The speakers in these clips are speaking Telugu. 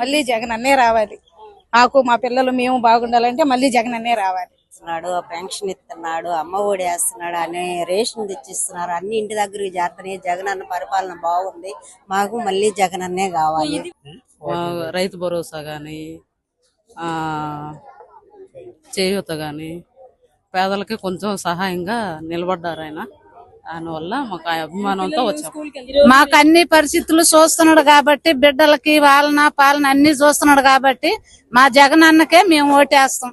మళ్ళీ జగన్ అన్నే రావాలి. మాకు మా పిల్లలు మేము బాగుండాలంటే మళ్ళీ జగన్ అన్నే రావాలి. పెన్షన్ ఇస్తున్నాడు, అమ్మ ఒడి వేస్తున్నాడు, అనే రేషన్ తెచ్చిస్తున్నారు, అన్ని ఇంటి దగ్గరికి చేస్తున్నాయి. జగన్ అన్న పరిపాలన బాగుంది. మాకు మళ్ళీ జగన్ అన్నే కావాలి. రైతు భరోసా గాని చేయూత గాని పేదలకి కొంచెం సహాయంగా నిలబడ్డారు ఆయన. దానివల్ల మాకు అభిమానంతో వచ్చాం. మాకు అన్ని పరిస్థితులు చూస్తున్నాడు కాబట్టి, బిడ్డలకి వాళ్ళన పాలన అన్ని చూస్తున్నాడు కాబట్టి మా జగన్ అన్నకే మేము ఓటేస్తాం.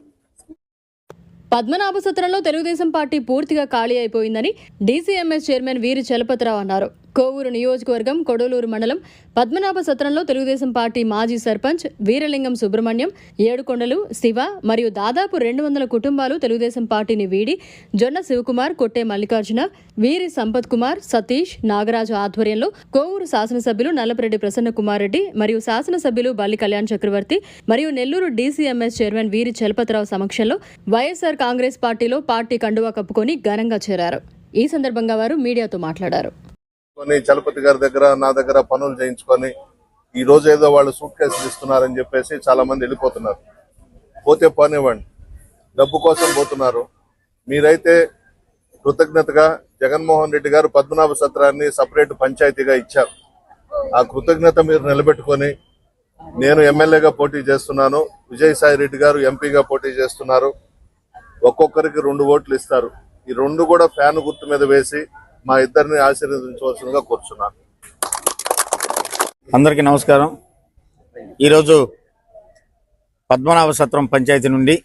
పద్మనాభ సత్రంలో తెలుగుదేశం పార్టీ పూర్తిగా ఖాళీ అయిపోయిందని డీసీఎంఎస్ చైర్మన్ వీరి చలపతిరావు అన్నారు. కోవూరు నియోజకవర్గం కొడలూరు మండలం పద్మనాభ సత్రంలో తెలుగుదేశం పార్టీ మాజీ సర్పంచ్ వీరలింగం సుబ్రహ్మణ్యం, ఏడుకొండలు శివ మరియు దాదాపు 200 కుటుంబాలు తెలుగుదేశం పార్టీని వీడి జొన్న శివకుమార్, కొట్టే మల్లికార్జున, వీరి సంపత్ కుమార్, సతీష్, నాగరాజు ఆధ్వర్యంలో కోవూరు శాసనసభ్యులు నల్లపరెడ్డి ప్రసన్న కుమార్ రెడ్డి మరియు శాసనసభ్యులు బల్లి కళ్యాణ్ చక్రవర్తి మరియు నెల్లూరు డీసీఎంఎస్ చైర్మన్ వీరి చలపతిరావు సమక్షంలో వైఎస్ఆర్ కాంగ్రెస్ పార్టీలో పార్టీ కండువా కప్పుకొని ఘనంగా చేరారు. ఈ సందర్భంగా వారు మీడియాతో మాట్లాడారు. చలపతి గారి దగ్గర నా దగ్గర పనులు చేయించుకొని ఈ రోజు ఏదో వాళ్ళు సూట్ కేసులు ఇస్తున్నారని చెప్పేసి చాలా మంది వెళ్ళిపోతున్నారు. పోతే పోనివ్వండి, డబ్బు కోసం పోతున్నారు. మీరైతే కృతజ్ఞతగా జగన్మోహన్ రెడ్డి గారు పద్మనాభ సత్రాన్ని సపరేట్ పంచాయతీగా ఇచ్చారు. ఆ కృతజ్ఞత మీరు నిలబెట్టుకొని, నేను ఎమ్మెల్యేగా పోటీ చేస్తున్నాను, విజయసాయి రెడ్డి గారు ఎంపీగా పోటీ చేస్తున్నారు, ఒక్కొక్కరికి 2 ఓట్లు ఇస్తారు. ఈ 2 కూడా ఫ్యాన్ గుర్తు మీద వేసి మా ఇద్దరిని ఆశీర్వదించవలసిందిగా కోరుచున్నాను. అందరికీ నమస్కారం. ఈరోజు పద్మనాభ సత్రం పంచాయతీ నుండి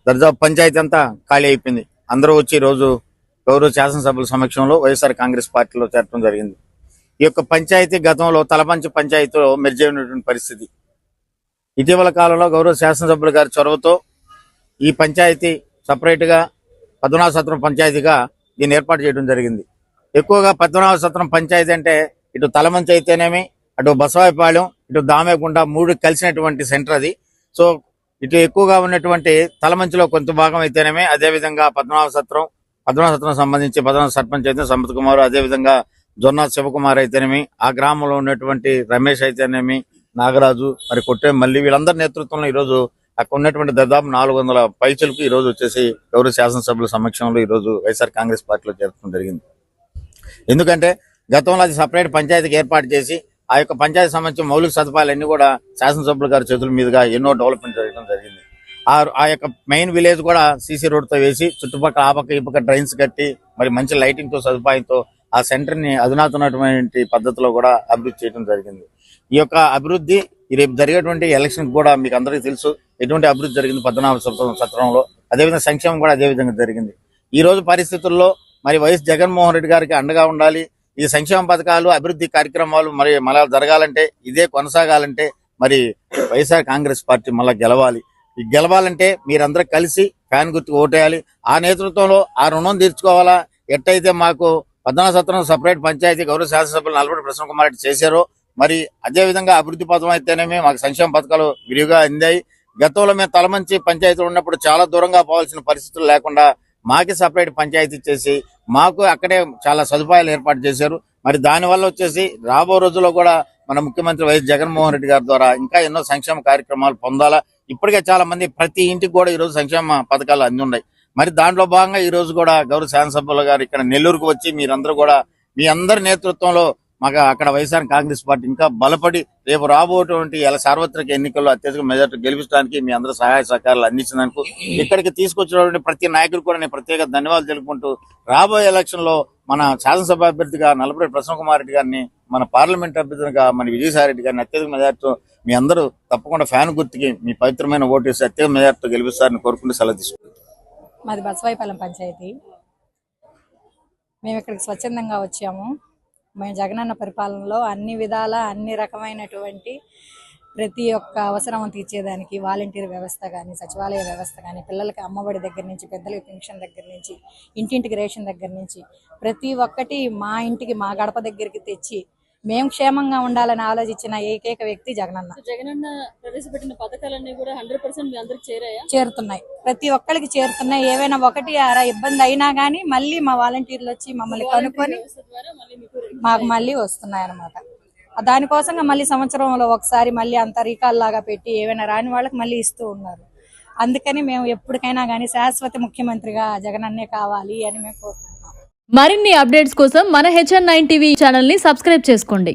దర్దాపు పంచాయతీ అంతా ఖాళీ అయిపోయింది. అందరూ వచ్చి ఈరోజు గౌరవ శాసనసభ్యుల సమక్షంలో వైఎస్ఆర్ కాంగ్రెస్ పార్టీలో చేరడం జరిగింది. ఈ యొక్క పంచాయతీ గతంలో తలపంచి పంచాయతీలో మెర్జ్ అయినటువంటి పరిస్థితి. ఇటీవల కాలంలో గౌరవ శాసనసభ్యుల గారి చొరవతో ఈ పంచాయతీ సపరేట్గా పద్మనాభ సత్రం పంచాయతీగా దీన్ని ఏర్పాటు చేయడం జరిగింది. ఎక్కువగా పద్మనాభ సత్రం పంచాయతీ అంటే ఇటు తలమంచి అయితేనేమి, అటు బసవాయిపాలెం, ఇటు దామేగుండ 3 కలిసినటువంటి సెంటర్ అది. సో ఇటు ఎక్కువగా ఉన్నటువంటి తలమంచిలో కొంత భాగం అయితేనేమి, అదేవిధంగా పద్మనాభ సత్రం సంబంధించి పద్మనాభ సర్పంచ్ అయితే సంపత్ కుమార్, అదేవిధంగా జొన్న శివకుమార్ అయితేనేమి, ఆ గ్రామంలో ఉన్నటువంటి రమేష్ అయితేనేమి, నాగరాజు, మరి కొట్టే మల్లి, వీళ్ళందరి నేతృత్వంలో ఈరోజు అక్కడ ఉన్నటువంటి దాదాపు 400 పైచలకు ఈ రోజు వచ్చేసి గౌరవ శాసనసభ్యుల సమక్షంలో ఈ రోజు వైఎస్ఆర్ కాంగ్రెస్ పార్టీలో చేరడం జరిగింది. ఎందుకంటే గతంలో అది సపరేట్ పంచాయతీకి ఏర్పాటు చేసి ఆ యొక్క పంచాయతీ సంబంధించిన మౌలిక సదుపాయాలన్నీ కూడా శాసనసభ్యుల గారి చేతుల మీదుగా ఎన్నో డెవలప్మెంట్ జరగడం జరిగింది. ఆ యొక్క మెయిన్ విలేజ్ కూడా సీసీ రోడ్తో వేసి చుట్టుపక్కల ఆ పక్క ఈ పక్క డ్రైన్స్ కట్టి మరి మంచి లైటింగ్ తో సదుపాయంతో ఆ సెంటర్ ని అధునాతనటువంటి పద్ధతిలో కూడా అభివృద్ధి చేయడం జరిగింది. ఈ యొక్క అభివృద్ధి రేపు జరిగేటువంటి ఎలక్షన్ కూడా మీకు అందరికీ తెలుసు ఎటువంటి అభివృద్ధి జరిగింది పద్మనాభ సత్రంలో. అదేవిధంగా సంక్షేమం కూడా అదే విధంగా జరిగింది. ఈ రోజు పరిస్థితుల్లో మరి వైఎస్ జగన్మోహన్ రెడ్డి గారికి అండగా ఉండాలి. ఈ సంక్షేమ పథకాలు, అభివృద్ధి కార్యక్రమాలు మరి మళ్ళా జరగాలంటే, ఇదే కొనసాగాలంటే మరి వైఎస్ఆర్ కాంగ్రెస్ పార్టీ మళ్ళా గెలవాలి. ఈ గెలవాలంటే మీరందరూ కలిసి ఫ్యాన్ గుర్తుకు ఓటేయాలి. ఆ నేతృత్వంలో ఆ రుణం తీర్చుకోవాలా. ఎట్టయితే మాకు పద్మనాభ సత్రం సపరేట్ పంచాయతీ గౌరవ శాసనసభ్యులు నల్లపరెడ్డి ప్రసన్న కుమార్ రెడ్డి చేశారో, మరి అదే విధంగా అభివృద్ధి పథకం అయితేనేమి మాకు సంక్షేమ పథకాలు విరివిగా అందాయి. గతంలో మేము తలమంచి పంచాయతీలో ఉన్నప్పుడు చాలా దూరంగా పోవాల్సిన పరిస్థితులు లేకుండా మాకి సపరేట్ పంచాయతీ ఇచ్చేసి మాకు అక్కడే చాలా సదుపాయాలు ఏర్పాటు చేశారు. మరి దానివల్ల వచ్చేసి రాబో రోజుల్లో కూడా మన ముఖ్యమంత్రి వైఎస్ జగన్మోహన్ రెడ్డి గారి ద్వారా ఇంకా ఎన్నో సంక్షేమ కార్యక్రమాలు పొందాలా. ఇప్పటికే చాలా మంది ప్రతి ఇంటికి కూడా ఈ రోజు సంక్షేమ పథకాలు అంది ఉన్నాయి. మరి దాంట్లో భాగంగా ఈ రోజు కూడా గౌరవ శాసనసభ్యుల గారు ఇక్కడ నెల్లూరుకు వచ్చి మీరందరూ కూడా మీ అందరి నేతృత్వంలో మాకు అక్కడ వైఎస్ఆర్ కాంగ్రెస్ పార్టీ ఇంకా బలపడి రేపు రాబోయేటువంటి సార్వత్రిక ఎన్నికల్లో అత్యధిక మెజార్టీ గెలిపించడానికి మీ అందరూ సహాయ సహకారాలు అందించినందుకు ఇక్కడికి తీసుకొచ్చినటువంటి ప్రతి నాయకుడు కూడా నేను ప్రత్యేక ధన్యవాదాలు తెలుపుకుంటూ రాబోయే ఎలక్షన్ లో మన శాసనసభ అభ్యర్థిగా నల్లపరెడ్డి ప్రసన్న కుమార్ రెడ్డి గారిని, మన పార్లమెంట్ అభ్యర్థిగా మన విజయసాయి రెడ్డి గారిని అత్యధిక మెజార్టీతో మీ అందరూ తప్పకుండా ఫ్యాన్ గుర్తుకి మీ పవిత్రమైన ఓటు వేసి అత్యధిక మెజార్టీతో గెలిపిస్తారని కోరుకుంటూ సెలవు తీసుకుంటారు. మాది బసవాయిపాలెం పంచాయతీ. మేము ఇక్కడికి స్వచ్ఛందంగా వచ్చాము. మేము జగనన్న పరిపాలనలో అన్ని విధాల అన్ని రకమైనటువంటి ప్రతి ఒక్క అవసరం తీర్చేదానికి వాలంటీర్ వ్యవస్థ కానీ, సచివాలయ వ్యవస్థ కానీ, పిల్లలకి అమ్మఒడి దగ్గర నుంచి, పెద్దలకి పెన్షన్ దగ్గర నుంచి, ఇంటింటికి రేషన్ దగ్గర నుంచి ప్రతి ఒక్కటి మా ఇంటికి మా గడప దగ్గరికి తెచ్చి మేము క్షేమంగా ఉండాలని ఆలోచించిన ఏకైక వ్యక్తి జగనన్న. జగనన్న ప్రవేశపెట్టిన పథకాలన్నీ కూడా 100% మీ అందరికి చేరుతున్నాయి. ప్రతి ఒక్కరికి చేరుతున్నాయి. ఏవైనా ఒకటి అరా ఇబ్బంది అయినా గానీ మళ్ళీ మా వాలంటీర్లు వచ్చి మమ్మల్ని కనుక్కొని మాకు మళ్ళీ వస్తున్నాయి అన్నమాట. దానికోసంగా మళ్ళీ సంవత్సరంలో ఒకసారి మళ్ళీ అంత రీకాల్ లాగా పెట్టి ఏమైనా రాని వాళ్ళకి మళ్ళీ ఇస్తూ ఉన్నారు. అందుకని మేము ఎప్పటికైనా కానీ శాశ్వత ముఖ్యమంత్రిగా జగనన్నే కావాలి అని మేము కోరుకుంటున్నాం. మరిన్ని అప్డేట్స్ కోసం మన HN9 టీవీ ఛానల్ ని సబ్స్క్రైబ్ చేసుకోండి.